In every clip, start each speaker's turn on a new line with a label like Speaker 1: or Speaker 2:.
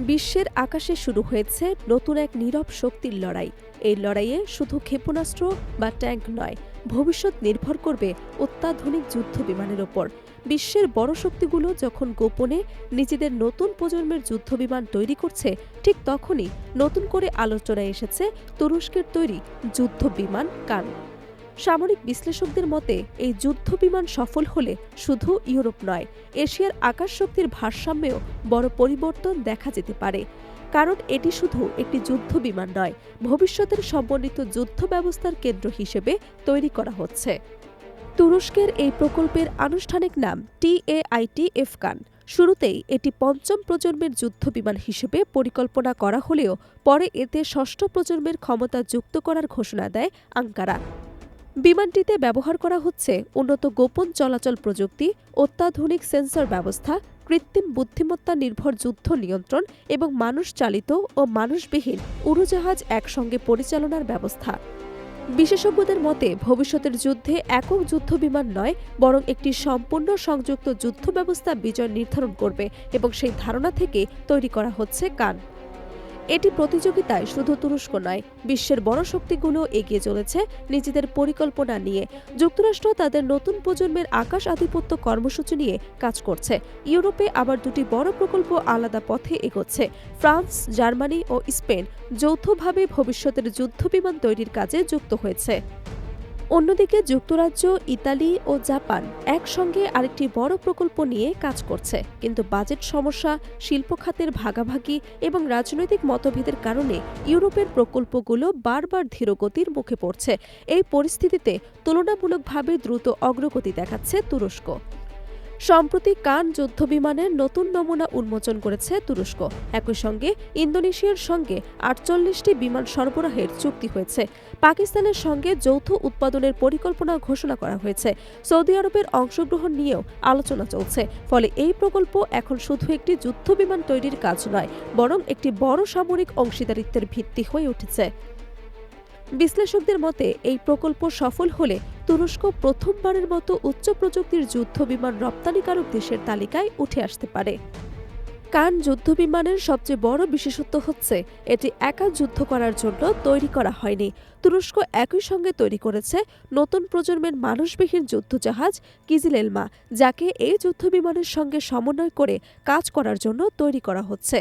Speaker 1: বিশ্বের আকাশে শুরু হয়েছে নতুন এক নীরব শক্তির লড়াই। এই লড়াইয়ে শুধু ক্ষেপণাস্ত্র বা ট্যাঙ্ক নয়, ভবিষ্যৎ নির্ভর করবে অত্যাধুনিক যুদ্ধ বিমানের ওপর। বিশ্বের বড় শক্তিগুলো যখন গোপনে নিজেদের নতুন প্রজন্মের যুদ্ধবিমান তৈরি করছে, ঠিক তখনই নতুন করে আলোচনায় এসেছে তুরস্কের তৈরি যুদ্ধবিমান কান। সামরিক বিশ্লেষকদের মতে এই যুদ্ধবিমান সফল হলে শুধু ইউরোপ নয়, এশিয়ার আকাশ শক্তির ভারসাম্যেও বড় পরিবর্তন দেখা যেতে পারে। কারণ এটি শুধু একটি যুদ্ধবিমান নয়, ভবিষ্যতের সমন্বিত যুদ্ধ ব্যবস্থার কেন্দ্র হিসেবে তৈরি করা হচ্ছে। তুরস্কের এই প্রকল্পের আনুষ্ঠানিক নাম TAITF কান। শুরুতেই এটি পঞ্চম প্রজন্মের যুদ্ধবিমান হিসেবে পরিকল্পনা করা হলেও পরে এতে ষষ্ঠ প্রজন্মের ক্ষমতা যুক্ত করার ঘোষণা দেয় আঙ্কারা। বিমানটিতে ব্যবহার করা হচ্ছে উন্নত গোপন চলাচল প্রযুক্তি, অত্যাধুনিক সেন্সর ব্যবস্থা, কৃত্রিম বুদ্ধিমত্তা নির্ভর যুদ্ধ নিয়ন্ত্রণ এবং মানুষ চালিত ও মানুষবিহীন উড়োজাহাজ একসঙ্গে পরিচালনার ব্যবস্থা। বিশেষজ্ঞদের মতে ভবিষ্যতের যুদ্ধে একক যুদ্ধবিমান নয়, বরং একটি সম্পূর্ণ সংযুক্ত যুদ্ধ ব্যবস্থা বিজয় নির্ধারণ করবে এবং সেই ধারণা থেকে তৈরি করা হচ্ছে কান। এটি প্রতিযোগিতায় শুধু তুরস্ক নয়, বিশ্বের বড় শক্তিগুলো এগিয়ে চলেছে নিজেদের পরিকল্পনা নিয়ে। যুক্তরাষ্ট্র তাদের নতুন প্রজন্মের আকাশ আধিপত্য কর্মসূচি নিয়ে কাজ করছে। ইউরোপে আবার দুটি বড় প্রকল্প আলাদা পথে এগোচ্ছে। ফ্রান্স, জার্মানি ও স্পেন যৌথভাবে ভবিষ্যতের যুদ্ধবিমান তৈরির কাজে যুক্ত হয়েছে। অন্যদিকে যুক্তরাজ্য, ইতালি ও জাপান একসঙ্গে আরেকটি বড় প্রকল্প নিয়ে কাজ করছে। কিন্তু বাজেট সমস্যা, শিল্প খাতের ভাগাভাগি এবং রাজনৈতিক মতভেদের কারণে ইউরোপের প্রকল্পগুলো বারবার ধীরগতির মুখে পড়ছে। এই পরিস্থিতিতে তুলনামূলকভাবে দ্রুত অগ্রগতি দেখাচ্ছে তুরস্ক। সম্প্রতি কান যুদ্ধবিমানের নতুন নমুনা উন্মোচন করেছে তুরস্ক। একই সঙ্গে ইন্দোনেশিয়ার সঙ্গে ৪৮টি বিমান সরবরাহের চুক্তি হয়েছে। পাকিস্তানের সঙ্গে যৌথ উৎপাদনের পরিকল্পনা ঘোষণা করা হয়েছে। সৌদি আরবের অংশগ্রহণ নিয়েও আলোচনা চলছে। ফলে এই প্রকল্প এখন শুধু একটি যুদ্ধবিমান তৈরির কাজ নয়, বরং একটি বড় সামরিক অংশীদারিত্বের ভিত্তি হয়ে উঠেছে। বিশ্লেষকদের মতে এই প্রকল্প সফল হলে তুরস্ক প্রথমবারের মতো উচ্চ প্রযুক্তির যুদ্ধবিমান রপ্তানিকারক দেশের তালিকায় উঠে আসতে পারে। কান যুদ্ধবিমানের সবচেয়ে বড় বিশেষত্ব হচ্ছে এটি একা যুদ্ধ করার জন্য তৈরি করা হয়নি। তুরস্ক একই সঙ্গে তৈরি করেছে নতুন প্রজন্মের মানুষবিহীন যুদ্ধজাহাজ কিজিল এলমা, যাকে এই যুদ্ধবিমানের সঙ্গে সমন্বয় করে কাজ করার জন্য তৈরি করা হচ্ছে।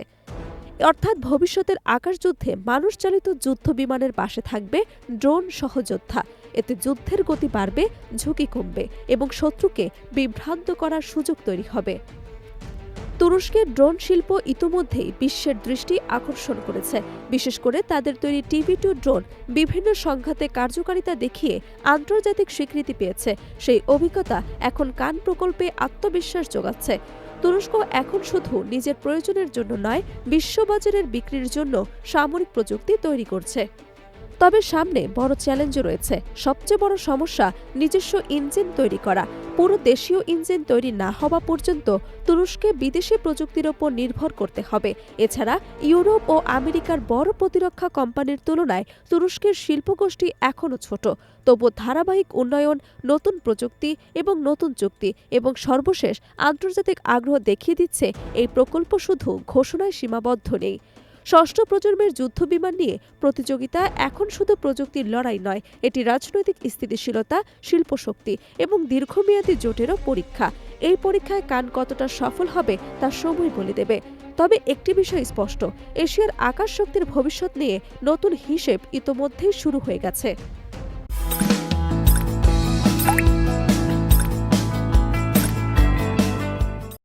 Speaker 1: অর্থাৎ ভবিষ্যতের আকাশযুদ্ধে মানুষচালিত যুদ্ধবিমানের পাশে থাকবে ড্রোন সহযোদ্ধা। এতে যুদ্ধের গতি বাড়বে, ঝুঁকি কমবে এবং শত্রুকে বিভ্রান্ত করার সুযোগ তৈরি হবে। তুরস্কের ড্রোন শিল্প ইতোমধ্যেই বিশ্বের দৃষ্টি আকর্ষণ করেছে। বিশেষ করে তাদের তৈরি TB2 ড্রোন বিভিন্ন সংঘাতে কার্যকারিতা দেখিয়ে আন্তর্জাতিক স্বীকৃতি পেয়েছে। সেই অভিজ্ঞতা এখন কান প্রকল্পে আত্মবিশ্বাস যোগাচ্ছে। তুরস্ক এখন শুধু নিজের প্রয়োজনের জন্য নয়, বিশ্ববাজারের বিক্রির জন্য সামরিক প্রযুক্তি তৈরি করছে। তবে সামনে বড় চ্যালেঞ্জও রয়েছে। সবচেয়ে বড় সমস্যা নিজস্ব ইঞ্জিন তৈরি করা। পুরো দেশীয় ইঞ্জিন তৈরি না হওয়া পর্যন্ত তুরস্কে বিদেশি প্রযুক্তির ওপর নির্ভর করতে হবে। এছাড়া ইউরোপ ও আমেরিকার বড় প্রতিরক্ষা কোম্পানির তুলনায় তুরস্কের শিল্পগোষ্ঠী এখনও ছোট। তবু ধারাবাহিক উন্নয়ন, নতুন প্রযুক্তি এবং নতুন চুক্তি এবং সর্বশেষ আন্তর্জাতিক আগ্রহ দেখিয়ে দিচ্ছে এই প্রকল্প শুধু ঘোষণায় সীমাবদ্ধ নেই। ষষ্ঠ প্রজন্মের যুদ্ধবিমান নিয়ে প্রতিযোগিতা এখন শুধু প্রযুক্তির লড়াই নয়, এটি রাজনৈতিক স্থিতিশীলতা, শিল্পশক্তি এবং দীর্ঘমেয়াদী জোটেরও পরীক্ষা। এই পরীক্ষায় কান কতটা সফল হবে তা সময় বলে দেবে। তবে একটি বিষয় স্পষ্ট, এশিয়ার আকাশ শক্তির ভবিষ্যৎ নিয়ে নতুন হিসেব ইতোমধ্যেই শুরু হয়ে গেছে।